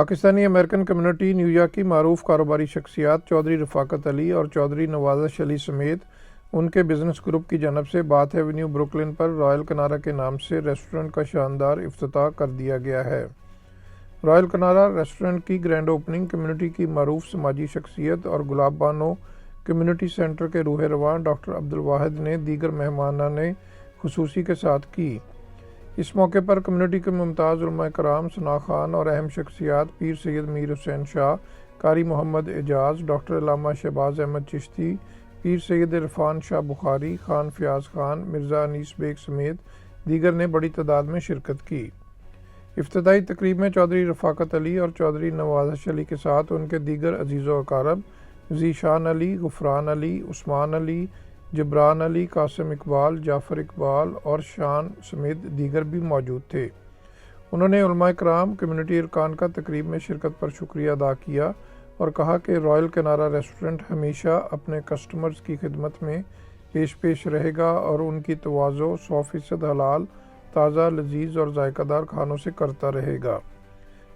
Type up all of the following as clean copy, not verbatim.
Pakistani American community New York کی معروف کاروباری شخصیات چودھری رفاقت علی اور چودھری نوازش علی سمیت ان کے بزنس گروپ کی جانب سے باتھ ایونیو بروکلن پر رائل کنارا کے نام سے ریسٹورنٹ کا شاندار افتتاح کر دیا گیا ہے۔ رائل کنارا ریسٹورنٹ کی گرینڈ اوپننگ کمیونٹی کی معروف سماجی شخصیت اور گلاب بانو کمیونٹی سینٹر کے روح رواں ڈاکٹر عبدالواحد نے دیگر مہمانان خصوصی کے ساتھ کی۔ اس موقع پر کمیونٹی کے ممتاز علماء کرام، ثناء خان اور اہم شخصیات پیر سید میر حسین شاہ، قاری محمد اعجاز، ڈاکٹر علامہ شہباز احمد چشتی، پیر سید عرفان شاہ بخاری، خان فیاض خان، مرزا انیس بیگ سمیت دیگر نے بڑی تعداد میں شرکت کی۔ افتتاحی تقریب میں چودھری رفاقت علی اور چودھری نوازش علی کے ساتھ ان کے دیگر عزیز و اقارب ذیشان علی، غفران علی، عثمان علی، جبران علی، قاسم اقبال، جعفر اقبال اور شان سمیت دیگر بھی موجود تھے۔ انہوں نے علماء کرام، کمیونٹی ارکان کا تقریب میں شرکت پر شکریہ ادا کیا اور کہا کہ رائل کنارا ریسٹورنٹ ہمیشہ اپنے کسٹمرز کی خدمت میں پیش رہے گا اور ان کی تواضع 100% حلال، تازہ، لذیذ اور ذائقہ دار کھانوں سے کرتا رہے گا۔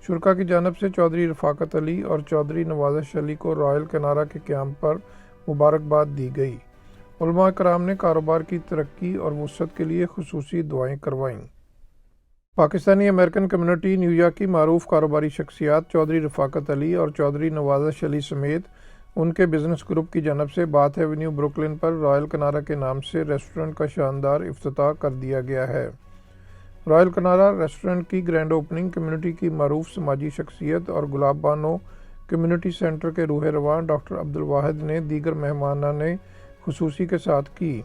شرکاء کی جانب سے چودھری رفاقت علی اور چودھری نوازش علی کو رائل کنارا کے قیام پر مبارکباد دی گئی۔ علماء کرام نے کاروبار کی ترقی اور وسعت کے لیے خصوصی دعائیں کروائیں۔ پاکستانی امریکن کمیونٹی نیویارک کی معروف کاروباری شخصیات چودھری رفاقت علی اور چودھری نوازش علی سمیت ان کے بزنس گروپ کی جانب سے باتھ ایونیو بروکلن پر رائل کنارا کے نام سے ریسٹورنٹ کا شاندار افتتاح کر دیا گیا ہے۔ رائل کنارا ریسٹورنٹ کی گرینڈ اوپننگ کمیونٹی کی معروف سماجی شخصیت اور گلاب بانو کمیونٹی سینٹر کے روح رواں ڈاکٹر عبدالواحد نے دیگر مہمانان خصوصی کے ساتھ کی۔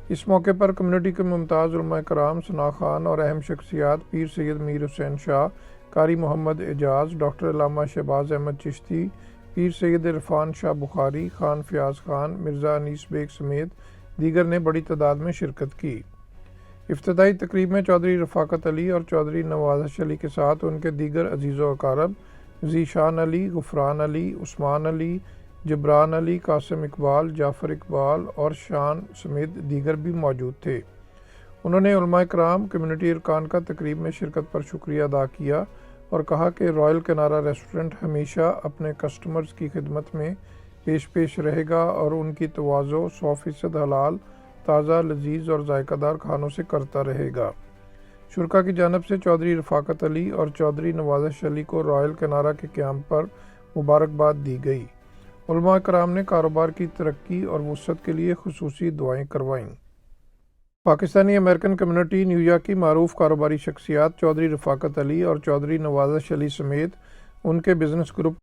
اس موقع پر کمیونٹی کے ممتاز علماء کرام، ثناء خان اور اہم شخصیات پیر سید میر حسین شاہ، قاری محمد اعجاز، ڈاکٹر علامہ شہباز احمد چشتی، پیر سید عرفان شاہ بخاری، خان فیاض خان، مرزا انیس بیگ سمیت دیگر نے بڑی تعداد میں شرکت کی۔ افتتاحی تقریب میں چودھری رفاقت علی اور چودھری نوازش علی کے ساتھ ان کے دیگر عزیز و اقارب ذیشان علی، غفران علی، عثمان علی، جبران علی، قاسم اقبال، جعفر اقبال اور شان سمیت دیگر بھی موجود تھے۔ انہوں نے علماء کرام، کمیونٹی ارکان کا تقریب میں شرکت پر شکریہ ادا کیا اور کہا کہ رائل کنارا ریسٹورنٹ ہمیشہ اپنے کسٹمرز کی خدمت میں پیش رہے گا اور ان کی تواضع 100% حلال، تازہ، لذیذ اور ذائقہ دار کھانوں سے کرتا رہے گا۔ شرکاء کی جانب سے چودھری رفاقت علی اور چودھری نوازش علی کو رائل کنارا کے قیام پر مبارکباد دی گئی۔ علماء کرام نے کاروبار کی ترقی اور وسعت کے لیے خصوصی دعائیں کروائیں۔ پاکستانی امریکن کمیونٹی نیویارک کی معروف کاروباری شخصیات چودھری رفاقت علی اور چودھری نوازش علی سمیت ان کے بزنس گروپ